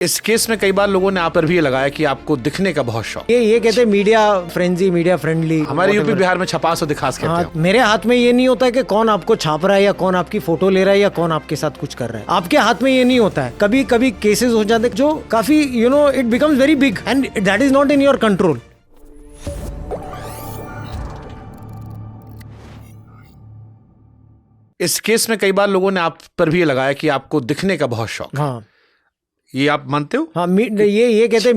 इस केस में कई बार लोगों ने आप पर भी ये लगाया कि आपको दिखने का बहुत शौक। ये कहते हैं मीडिया फ्रेंजी, मीडिया फ्रेंडली। हमारे यूपी बिहार में छपास और दिखास कहते हाँ, हैं। मेरे हाथ में ये नहीं होता है कि कौन आपको छाप रहा है या कौन आपकी फोटो ले रहा है या कौन आपके साथ कुछ कर रहा है। आपके हाथ में ये नहीं होता है। कभी कभी केसेस हो जाते हैं जो काफी it becomes very big and that is not in your control. इस केस में कई बार लोगों ने आप पर भी ये लगाया कि आपको दिखने का बहुत शौक। हाँ, ये आप मानते हो? हाँ, ये कहते हैं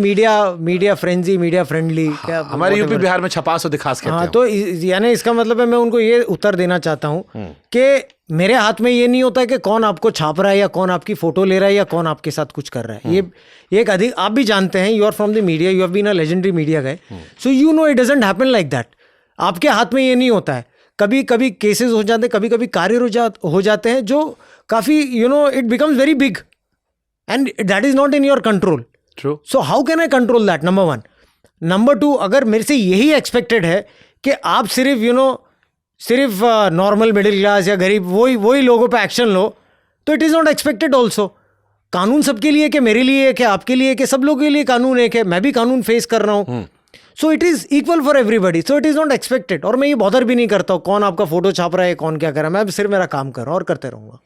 मीडिया फ्रेंजी, मीडिया फ्रेंडली। क्या हमारे यूपी बिहार में छपास और दिखास कहते हाँ, हैं। तो यानी इसका मतलब है मैं उनको ये उत्तर देना चाहता हूँ कि मेरे हाथ में ये नहीं होता है कि कौन आपको छाप रहा है या कौन आपकी फोटो ले रहा है या कौन आपके साथ कुछ कर रहा है। ये एक अधिक आप भी जानते हैं, you are from the media, you have been a legendary media guy, so you know it doesn't happen like that. आपके हाथ में ये नहीं होता है। कभी कभी केसेस हो जाते हैं, कभी कभी कार्य हो जाते हैं जो काफी it becomes very big and that is not in your control. True. So how can I control that? Number one. Number two, अगर मेरे से यही एक्सपेक्टेड है कि आप सिर्फ नॉर्मल मिडिल क्लास या गरीब वही लोगों पे एक्शन लो, तो it is not expected also. कानून सबके लिए, कि मेरे लिए, कि आपके लिए, कि सब लोगों के लिए कानून एक है। मैं भी कानून फेस कर रहा हूँ। So it is equal for everybody, so it is not expected. और मैं ये बॉदर भी नहीं करता हूँ कौन आपका फोटो छाप रहा है, कौन क्या कर रहा है। मैं सिर्फ मेरा काम कर रहा हूँ और करते रहूँगा।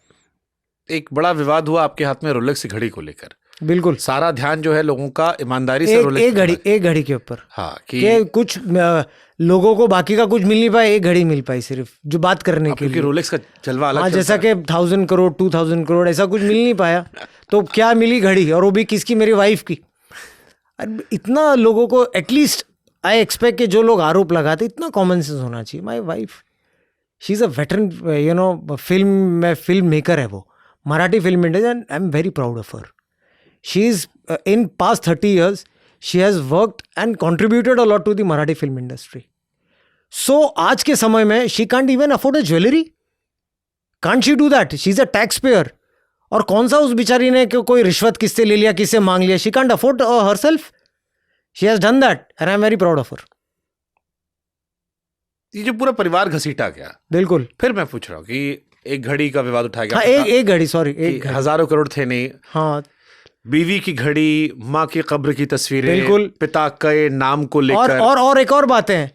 एक बड़ा विवाद हुआ आपके हाथ में रोलेक्स की घड़ी को लेकर। बिल्कुल। सारा ध्यान जो है लोगों का ईमानदारी से एक घड़ी के ऊपर। हाँ, कि कुछ लोगों को बाकी का कुछ मिल नहीं पाया, एक घड़ी मिल पाई सिर्फ जो बात करने के लिए। रोलेक्स का जलवा अलग। हाँ, जैसा कि 1000 करोड़ 2000 करोड़ ऐसा कुछ मिल नहीं पाया, तो क्या मिली? घड़ी, और वो भी किसकी? मेरी वाइफ की। इतना लोगों को एटलीस्ट आई एक्सपेक्ट कि जो लोग आरोप लगाते, इतना कॉमन सेंस होना चाहिए। My wife, she is a veteran film maker है वो, Marathi film industry, and I am very proud of her. She is in past 30 years, she has worked and contributed a lot to the Marathi film industry. So, आज के समय में she can't even afford a jewelry. Can't she do that? She's a taxpayer. और कौन सा उस बेचारी ने कोई रिश्वत किससे ले लिया, किससे मांग लिया? She can't afford herself. She has done that and I'm very proud of her. ये जो पूरा परिवार घसीटा गया, बिल्कुल। फिर मैं पूछ रहा हूँ कि एक घड़ी का विवाद उठाया गया। हाँ, एक घड़ी, सॉरी, एक घड़ी। हजारों करोड़ थे नहीं। हाँ, बीवी की घड़ी, माँ की कब्र की तस्वीरें, बिल्कुल, पिता के नाम को लेकर, और एक और बातें हैं,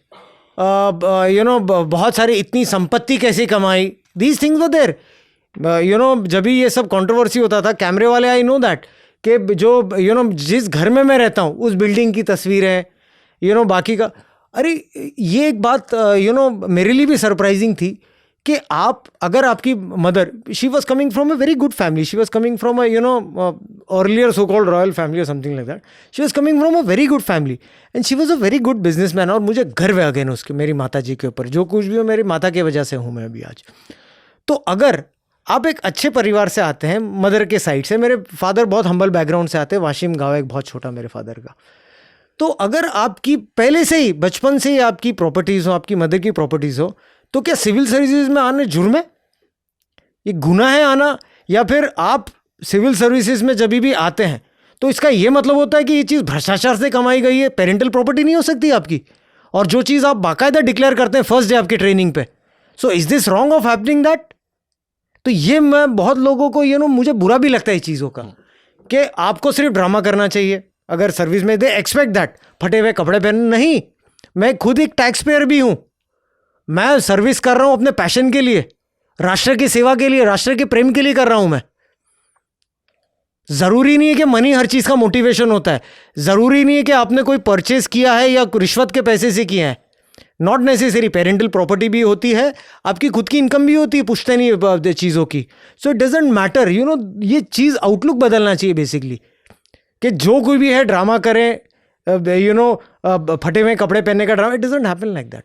बहुत सारी, इतनी संपत्ति कैसे कमाई, दीज थिंग्स वर देयर। जब भी ये सब कंट्रोवर्सी होता था, कैमरे वाले, आई नो दैट, कि जो जिस घर में मैं रहता हूँ उस बिल्डिंग की तस्वीरें, बाकी का। अरे ये एक बात मेरे लिए भी सरप्राइजिंग थी कि अगर आपकी mother, she was coming from a very good family, she was coming from a earlier so called royal family और something like that, she was coming from a very good family and she was a very good businessman. और मुझे गर्व है again उसके, मेरी माता जी के ऊपर, जो कुछ भी हो मेरी माता की वजह से हूँ मैं अभी आज। तो अगर आप एक अच्छे परिवार से आते हैं, मदर के साइड से, मेरे फादर बहुत हम्बल बैकग्राउंड से आते हैं, वाशिम गाँव एक बहुत छोटा मेरे फादर का। तो अगर आपकी पहले से ही, बचपन से ही आपकी प्रॉपर्टीज़ हो, आपकी मदर की प्रॉपर्टीज़ हो, तो क्या सिविल सर्विसेज में आने जुर्म है? ये गुनाह है आना? या फिर आप सिविल सर्विसेज में जब भी आते हैं तो इसका ये मतलब होता है कि ये चीज़ भ्रष्टाचार से कमाई गई है, पेरेंटल प्रॉपर्टी नहीं हो सकती आपकी? और जो चीज़ आप बाकायदा डिक्लेयर करते हैं फर्स्ट डे आपकी ट्रेनिंग पे, so is this wrong of happening that? तो ये मैं बहुत लोगों को मुझे बुरा भी लगता है इस चीज़ों का, कि आपको सिर्फ ड्रामा करना चाहिए अगर सर्विस में, दे एक्सपेक्ट दैट, फटे हुए कपड़े पहनना नहीं। मैं खुद एक टैक्स पेयर भी हूँ, मैं सर्विस कर रहा हूं अपने पैशन के लिए, राष्ट्र की सेवा के लिए, राष्ट्र के प्रेम के लिए कर रहा हूं मैं। जरूरी नहीं है कि मनी हर चीज का मोटिवेशन होता है, जरूरी नहीं है कि आपने कोई परचेज किया है या रिश्वत के पैसे से किया है, नॉट नेसेसरी। पेरेंटल प्रॉपर्टी भी होती है, आपकी खुद की इनकम भी होती है, पूछते नहीं चीज़ों की। सो इट डजेंट मैटर, ये चीज़ आउटलुक बदलना चाहिए बेसिकली, कि जो कोई भी है ड्रामा करें, फटे हुए कपड़े पहनने का drama, it doesn't happen like that.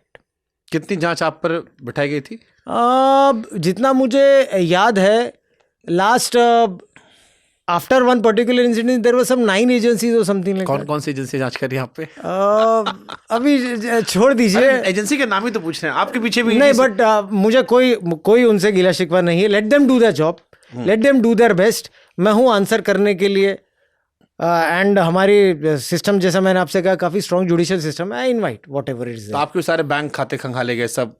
कितनी जांच आप पर बिठाई गई थी? जितना मुझे याद है, last after one particular incident there were some 9 agencies और समथिंग लाइक। कौन सी एजेंसी जांच करी आप पे? अभी छोड़ दीजिए, एजेंसी के नाम ही तो पूछ रहे हैं, आपके पीछे भी नहीं, बट मुझे कोई उनसे गिला शिकवा नहीं है। Let them do their job, let them do their best. मैं हूँ आंसर करने के लिए, एंड हमारी सिस्टम, जैसा मैंने आपसे कहा, काफ़ी स्ट्रॉन्ग जुडिशियल सिस्टम है। I invite what ever it is. तो आपके सारे बैंक खाते खंगाले गए, सब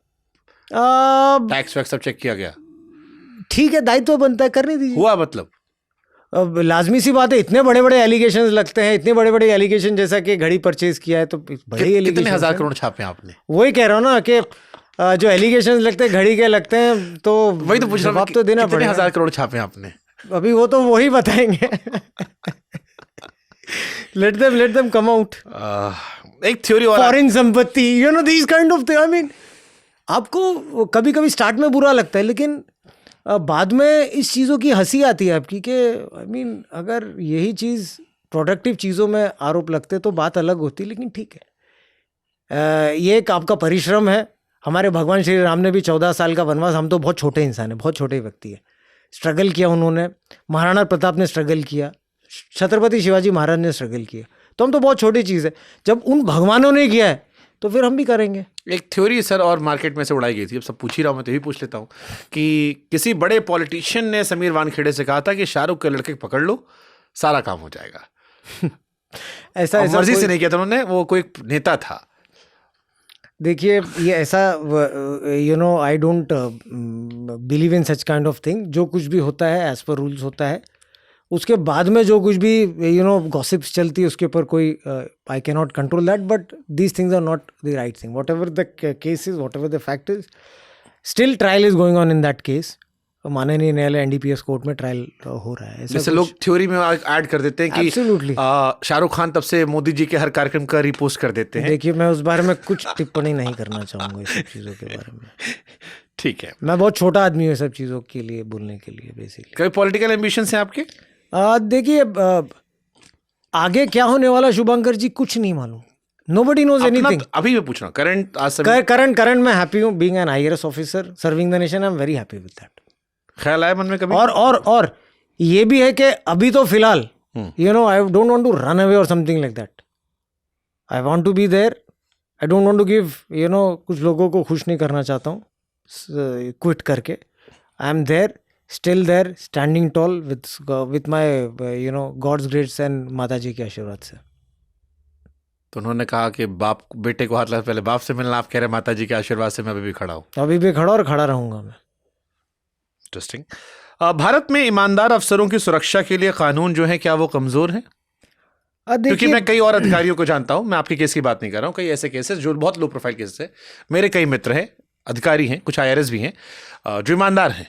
टैक्स वैक्स सब चेक किया गया? ठीक है, दायित्व बनता है, करने दीजिए। हुआ मतलब अब लाजमी सी बात है, इतने बड़े बड़े एलिगेशंस लगते हैं, इतने बड़े बड़े एलिगेशन, जैसा कि घड़ी परचेज किया है तो बड़े कितने एलिगेशन। 1000 करोड़ छापे आपने? वही कह रहा हूँ ना कि जो एलिगेशंस लगते हैं घड़ी के लगते हैं, तो वही तो पूछ रहा हूँ, जवाब तो देना कितने पड़ेगा। 1000 करोड़ छापे आपने? अभी वो तो वही बताएंगे। Let them come out. एक थ्योरी और फॉरेन संपत्ति, you know this kind of thing. I mean, आपको कभी कभी स्टार्ट में बुरा लगता है, लेकिन बाद में इस चीज़ों की हंसी आती है आपकी कि आई मीन अगर यही चीज़ प्रोडक्टिव चीज़ों में आरोप लगते तो बात अलग होती, लेकिन ठीक है। ये एक आपका परिश्रम है। हमारे भगवान श्री राम ने भी 14 साल का वनवास, हम तो बहुत छोटे इंसान हैं, बहुत छोटे व्यक्ति हैं, स्ट्रगल किया उन्होंने। महाराणा प्रताप ने स्ट्रगल किया, छत्रपति शिवाजी महाराज ने स्ट्रगल किया, तो हम तो बहुत छोटी चीज़ है। जब उन भगवानों ने किया है तो फिर हम भी करेंगे। एक थ्योरी सर और मार्केट में से उड़ाई गई थी, अब सब पूछ ही रहा हूँ मैं तो यही पूछ लेता हूँ कि किसी बड़े पॉलिटिशियन ने समीर वानखेड़े से कहा था कि शाहरुख के लड़के पकड़ लो, सारा काम हो जाएगा। ऐसा मर्जी से नहीं किया था उन्होंने, वो कोई नेता था। देखिए, ये ऐसा, you know, I don't believe in such kind of thing. जो कुछ भी होता है एज पर रूल्स होता है, उसके बाद में जो कुछ भी यू नो गॉसिप्स चलती है उसके ऊपर कोई I can not control that, but these things are not the right thing. Whatever the case is, whatever the fact is, still trial is going on in that case. माननीय न्यायालय NDPS court में trial हो रहा है। जैसे लोग theory में add कर देते हैं कि शाहरुख खान तब से मोदी जी के हर कार्यक्रम का रिपोस्ट कर देते हैं। देखिए, मैं उस बारे में कुछ टिप्पणी नहीं करना चाहूँगा इस सब चीज़ों के बारे में। ठीक है, मैं बहुत छोटा आदमी हूँ सब चीज़ों के लिए बोलने के लिए। बेसिकली कोई पॉलिटिकल एम्बिशंस हैं आपके? देखिए, आगे क्या होने वाला शुभंकर जी कुछ नहीं मालूम। Nobody knows anything. अभी मैं पूछ रहा हूँ करंट मैं हैप्पी हूँ being an IRS officer serving the nation. I am very happy with that. ख्याल आया मन में कभी? और ये भी है कि अभी तो फिलहाल, you know, I don't want to run away और something like that. I want to be there. I don't want to give, you know, कुछ लोगों को खुश नहीं करना चाहता हूँ क्विट करके। I am there, still there, standing tall with my, you know, God's grace and Mata ji के आशीर्वाद से। तो उन्होंने कहा कि बाप बेटे को हाथ लगा, पहले बाप से मिलना, आप कह रहे माता जी के आशीर्वाद से मैं अभी भी खड़ा हूँ। अभी भी खड़ा और खड़ा रहूंगा मैं। इंटरेस्टिंग। भारत में ईमानदार अफसरों की सुरक्षा के लिए कानून जो है, क्या वो कमजोर है? क्योंकि मैं कई और अधिकारियों को जानता हूं, मैं आपके केस की बात नहीं कर रहा हूं, कई ऐसे केसेस जो बहुत लो प्रोफाइल केसेस है, मेरे कई मित्र हैं, अधिकारी हैं, कुछ IRS भी हैं जो ईमानदार हैं।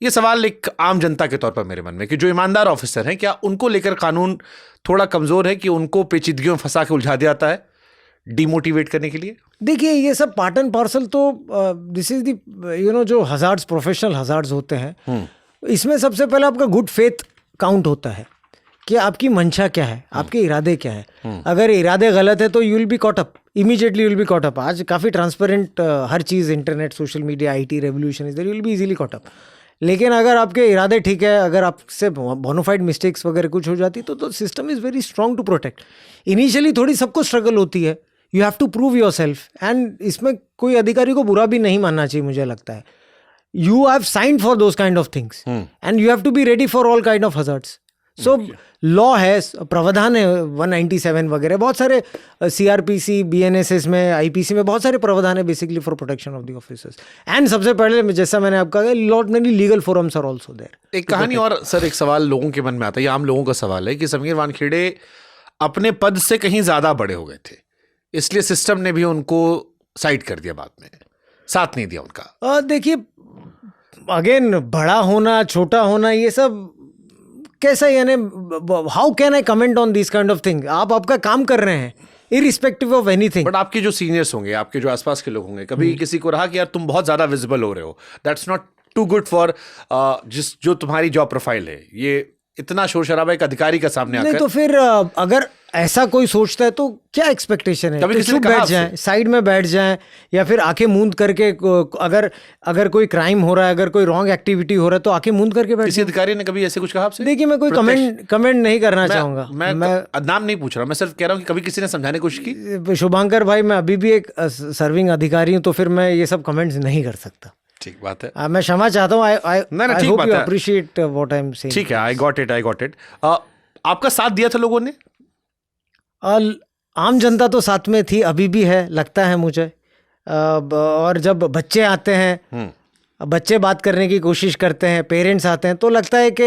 ये सवाल एक आम जनता के तौर पर मेरे मन में कि जो ईमानदार ऑफिसर हैं, क्या उनको लेकर कानून थोड़ा कमजोर है कि उनको पेचीदगियों में फंसा के उलझा दिया जाता है डिमोटिवेट करने के लिए? देखिए, ये सब पार्ट एंड पार्सल तो this is the, you know, जो हजार्ड्स, प्रोफेशनल हजार्ड्स होते हैं, इसमें सबसे पहले आपका गुड फेथ काउंट होता है कि आपकी मंशा क्या है, आपके इरादे क्या है। अगर इरादे गलत है तो you will be caught up, immediately you will be caught up. आज काफ़ी ट्रांसपेरेंट हर चीज़, internet, social media, IT revolution is there, you will be easily caught up. लेकिन अगर आपके इरादे ठीक है, अगर आपसे बोनाफाइड मिस्टेक्स वगैरह कुछ हो जाती तो system is very strong to protect. Initially थोड़ी सबको स्ट्रगल होती है, you have to prove yourself, and इसमें कोई अधिकारी को बुरा भी नहीं मानना चाहिए, मुझे लगता है। You have signed for those kind of things and you have to be ready for all kind of hazards. So law है, प्रावधान है 197 वगैरह, बहुत सारे CRPC, BNSS में, IPC में बहुत सारे प्रावधान है basically for protection of the officers. And सबसे पहले, जैसा मैंने आपको कहा, lot many legal forums are also there. एक कहानी और सर, एक सवाल लोगों के मन में आता है, ये आम लोगों का सवाल है कि समीर वानखेड़े अपने पद से कहीं ज्यादा बड़े हो गए थे, इसलिए सिस्टम ने भी उनको साइड कर दिया, बाद में साथ नहीं दिया उनका। देखिए, अगेन, बड़ा होना, छोटा होना, ये सब कैसा, यानी how can I comment on this kind of thing. आप आपका काम कर रहे हैं इरिस्पेक्टिव ऑफ एनीथिंग। बट आपके जो सीनियर्स होंगे, आपके जो आसपास के लोग होंगे, कभी किसी को रहा कि यार तुम बहुत ज्यादा विजिबल हो रहे हो, that's not too good for जो तुम्हारी जॉब प्रोफाइल है, ये इतना शोर शराबा एक अधिकारी का सामने आकर? नहीं तो फिर अगर ऐसा कोई सोचता है तो क्या एक्सपेक्टेशन है? कभी चुप बैठ जाएं, साइड में बैठ जाएं, या फिर आंखें मूंद करके, अगर कोई क्राइम हो रहा है, अगर कोई रॉन्ग एक्टिविटी हो रहा है तो आंखें मूंद करके बैठ। किसी अधिकारी ने कभी ऐसे कुछ कहा आपसे? देखिए, मैं कोई कमेंट नहीं करना चाहूंगा। मैं नाम नहीं पूछ रहा, मैं सिर्फ कह रहा हूँ कि कभी किसी ने समझाने की कोशिश की? शुभांकर भाई, मैं अभी भी एक सर्विंग अधिकारी हूँ, तो फिर मैं ये सब कमेंट्स नहीं कर सकता। ठीक बात है, मैं क्षमा चाहता हूँ। I hope you appreciate what I am saying. ठीक है, आई गॉट इट। आपका साथ दिया था लोगों ने? आम जनता तो साथ में थी, अभी भी है, लगता है मुझे। और जब बच्चे आते हैं, बच्चे बात करने की कोशिश करते हैं, पेरेंट्स आते हैं, तो लगता है कि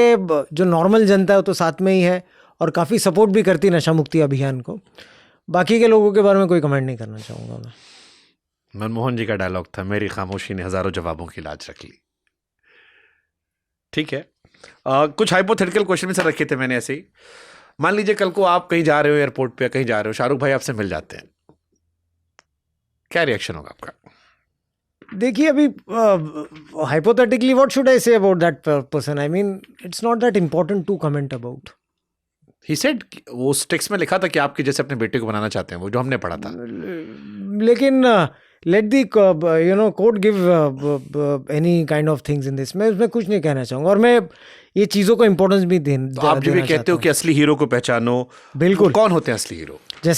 जो नॉर्मल जनता है वो तो साथ में ही है और काफ़ी सपोर्ट भी करती है नशा मुक्ति अभियान को। बाकी के लोगों के बारे में कोई कमेंट नहीं करना चाहूँगा मैं। मनमोहन जी का डायलॉग था, मेरी खामोशी ने हजारों जवाबों की लाज रख ली। ठीक है, कुछ हाइपोथेटिकल क्वेश्चन में से रखे थे मैंने ऐसे ही। मान लीजिए कल को आप कहीं जा रहे हो, एयरपोर्ट पे कहीं जा रहे हो, शाहरुख भाई आपसे मिल जाते हैं, क्या रिएक्शन होगा आपका? देखिए अभी hypothetically what should I say about that person? I mean it's not that important to comment about. He said, वो उस टेक्स्ट में लिखा था कि आपके जैसे अपने बेटे को बनाना चाहते हैं, वो जो हमने पढ़ा था। लेकिन let the court give any kind of things in this. मैं उसमें कुछ नहीं कहना चाहूँगा और मैं ये चीज़ों को इम्पोर्टेंस भी तो आप जो भी कहते हो कि असली हीरो को पहचानो, बिल्कुल। कौन होते हैं असली हीरो?